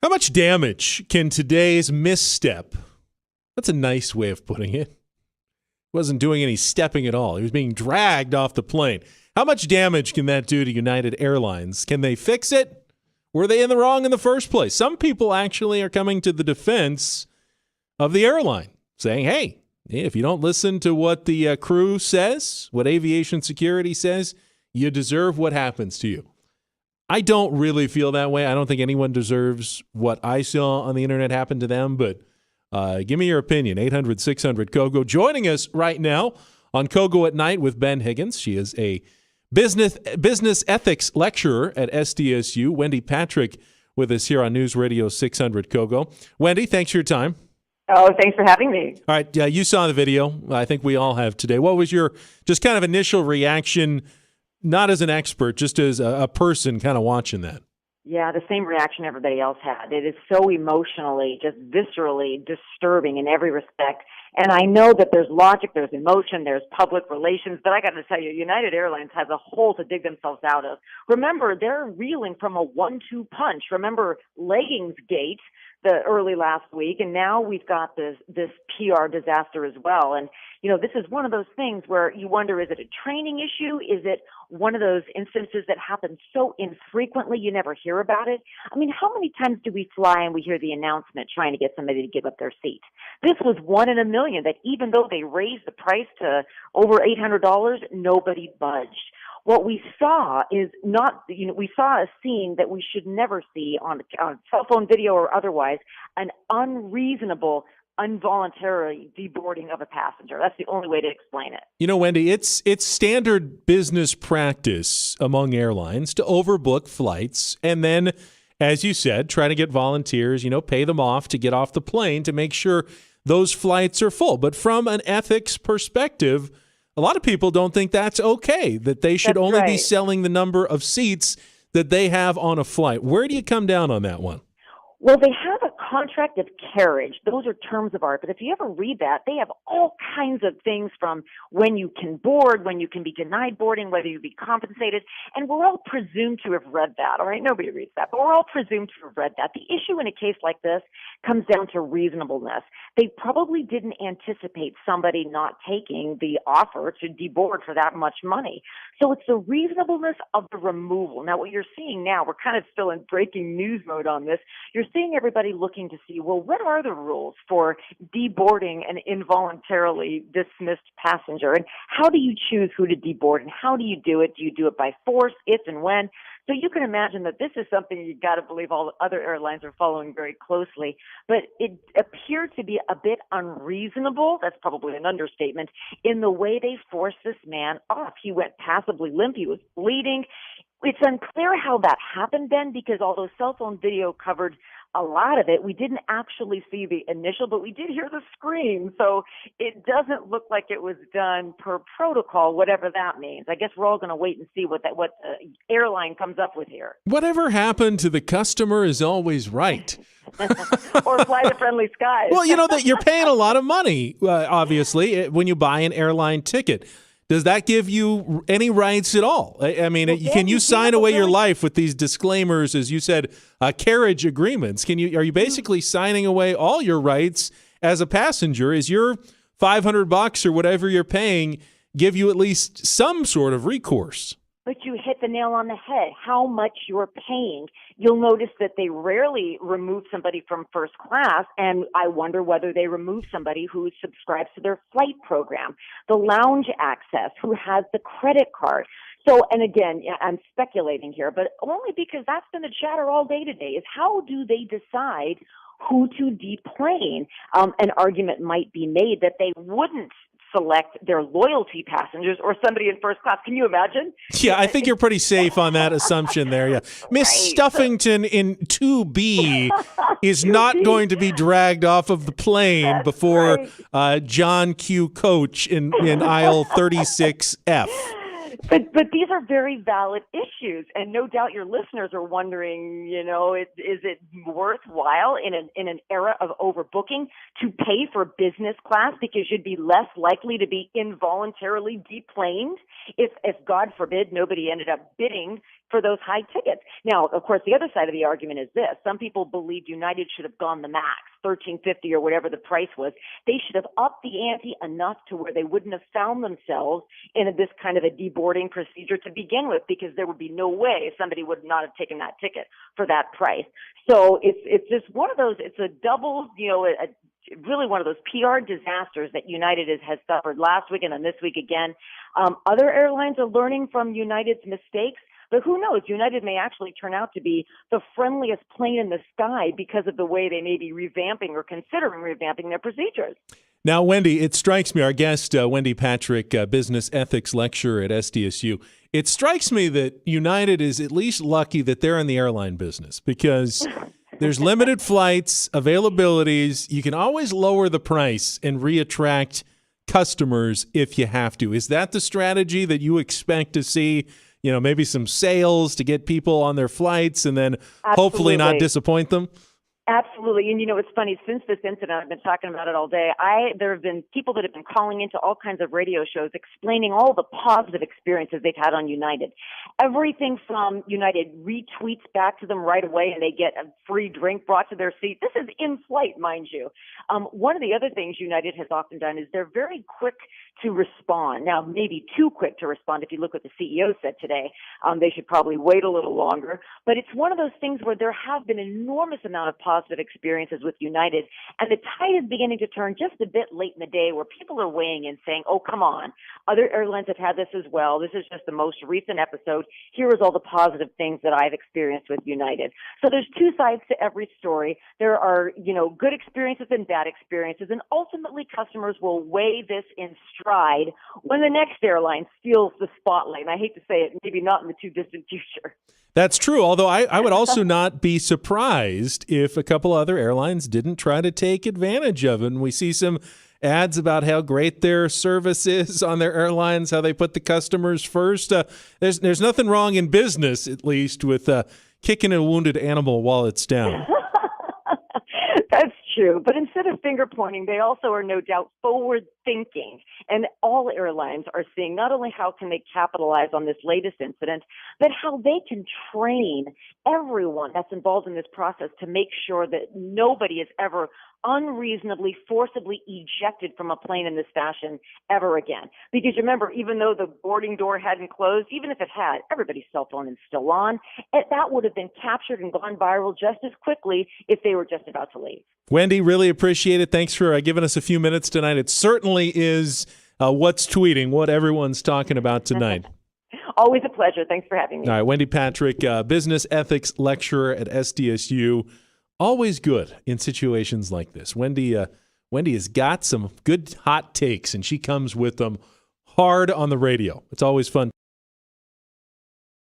How much damage can today's misstep, that's a nice way of putting it, wasn't doing any stepping at all. He was being dragged off the plane. How much damage can that do to United Airlines? Can they fix it? Were they in the wrong in the first place? Some people actually are coming to the defense of the airline, saying, hey, if you don't listen to what the crew says, what aviation security says, you deserve what happens to you. I don't really feel that way. I don't think anyone deserves what I saw on the internet happen to them, but give me your opinion. 800-600-KOGO. Joining us right now on KOGO at Night with Ben Higgins. She is a business ethics lecturer at SDSU. Wendy Patrick with us here on News Radio 600 KOGO. Wendy, thanks for your time. Oh, thanks for having me. All right, you saw the video. I think we all have today. What was your just kind of initial reaction, not as an expert, just as a person kind of watching that? Yeah, the same reaction everybody else had. It is so emotionally, just viscerally disturbing in every respect. And I know that there's logic, there's emotion, there's public relations, but I got to tell you, United Airlines has a hole to dig themselves out of. Remember, they're reeling from a 1-2 punch. Remember leggings gate the early last week, and now we've got this PR disaster as well. And, you know, this is one of those things where you wonder, is it a training issue? Is it one of those instances that happen so infrequently you never hear about it? I mean, how many times do we fly and we hear the announcement trying to get somebody to give up their seat? This was 1 in a million that even though they raised the price to over $800, nobody budged. What we saw is we saw a scene that we should never see on cell phone video or otherwise, an unreasonable, involuntary deboarding of a passenger. That's the only way to explain it. You know, Wendy, it's standard business practice among airlines to overbook flights and then, as you said, try to get volunteers, pay them off to get off the plane to make sure those flights are full. But from an ethics perspective, a lot of people don't think that's okay, that they should only be selling the number of seats that they have on a flight. Where do you come down on that one? Well, they have a contract of carriage. Those are terms of art. But if you ever read that, they have all kinds of things from when you can board, when you can be denied boarding, whether you be compensated. And we're all presumed to have read that. All right, nobody reads that, but we're all presumed to have read that. The issue in a case like this comes down to reasonableness. They probably didn't anticipate somebody not taking the offer to deboard for that much money. So it's the reasonableness of the removal. Now, what you're seeing now, we're kind of still in breaking news mode on this. You're seeing everybody looking to see, well, what are the rules for deboarding an involuntarily dismissed passenger? And how do you choose who to deboard? And how do you do it? Do you do it by force, if and when? So you can imagine that this is something you got to believe all the other airlines are following very closely. But it appeared to be a bit unreasonable, that's probably an understatement, in the way they forced this man off. He went passively limp. He was bleeding. It's unclear how that happened, Ben, because although cell phone video covered a lot of it, we didn't actually see the initial, but we did hear the scream. So it doesn't look like it was done per protocol, whatever that means. I guess we're all going to wait and see what the airline comes up with here. Whatever happened to the customer is always right. Or fly to friendly skies. Well, that you're paying a lot of money, obviously, when you buy an airline ticket. Does that give you any rights at all? I mean, can you sign away your life with these disclaimers, as you said, carriage agreements? Are you basically signing away all your rights as a passenger? Is your $500 or whatever you're paying give you at least some sort of recourse? But you hit the nail on the head. How much you're paying. You'll notice that they rarely remove somebody from first class, and I wonder whether they remove somebody who subscribes to their flight program, the lounge access, who has the credit card. So, and again, I'm speculating here, but only because that's been the chatter all day today, is how do they decide who to deplane? An argument might be made that they wouldn't select their loyalty passengers or somebody in first class. Can you imagine? Yeah, I think you're pretty safe on that assumption there. Yeah, Miss Stuffington in 2B is not going to be dragged off of the plane before John Q. Coach in aisle 36F. But these are very valid issues, and no doubt your listeners are wondering, is it worthwhile in an era of overbooking to pay for business class because you'd be less likely to be involuntarily deplaned if God forbid nobody ended up bidding for those high tickets. Now, of course, the other side of the argument is this: some people believe United should have gone the max, $13.50 or whatever the price was. They should have upped the ante enough to where they wouldn't have found themselves in this kind of a deboarding procedure to begin with, because there would be no way somebody would not have taken that ticket for that price. So it's just one of those. It's a double, really one of those PR disasters that United has suffered last week and then this week again. Other airlines are learning from United's mistakes. But who knows? United may actually turn out to be the friendliest plane in the sky because of the way they may be revamping or considering revamping their procedures. Now, Wendy, it strikes me, our guest, Wendy Patrick, business ethics lecturer at SDSU, it strikes me that United is at least lucky that they're in the airline business, because there's limited flights, availabilities. You can always lower the price and reattract customers if you have to. Is that the strategy that you expect to see? Maybe some sales to get people on their flights and then hopefully not disappoint them? Absolutely. And it's funny, since this incident, I've been talking about it all day. There have been people that have been calling into all kinds of radio shows explaining all the positive experiences they've had on United. Everything from United retweets back to them right away and they get a free drink brought to their seat. This is in flight, mind you. One of the other things United has often done is they're very quick to respond. Now, maybe too quick to respond. If you look what the CEO said today, they should probably wait a little longer. But it's one of those things where there have been an enormous amount of positive experiences with United, and the tide is beginning to turn just a bit late in the day where people are weighing in saying, oh, come on, other airlines have had this as well. This is just the most recent episode. Here is all the positive things that I've experienced with United. So there's two sides to every story. There are, good experiences and bad experiences, and ultimately customers will weigh this in stride when the next airline steals the spotlight. And I hate to say it, maybe not in the too distant future. That's true, although I would also not be surprised if a couple other airlines didn't try to take advantage of it. And we see some ads about how great their service is on their airlines, how they put the customers first. There's nothing wrong in business, at least, with kicking a wounded animal while it's down. That's true. But instead of finger pointing, they also are no doubt forward thinking. And all airlines are seeing not only how can they capitalize on this latest incident, but how they can train everyone that's involved in this process to make sure that nobody is ever unreasonably, forcibly ejected from a plane in this fashion ever again. Because remember, even though the boarding door hadn't closed, even if it had, everybody's cell phone is still on. That would have been captured and gone viral just as quickly if they were just about to leave. Wendy, really appreciate it. Thanks for giving us a few minutes tonight. It certainly is what's tweeting, what everyone's talking about tonight. Always a pleasure. Thanks for having me. All right, Wendy Patrick, business ethics lecturer at SDSU. Always good in situations like this. Wendy has got some good hot takes, and she comes with them hard on the radio. It's always fun.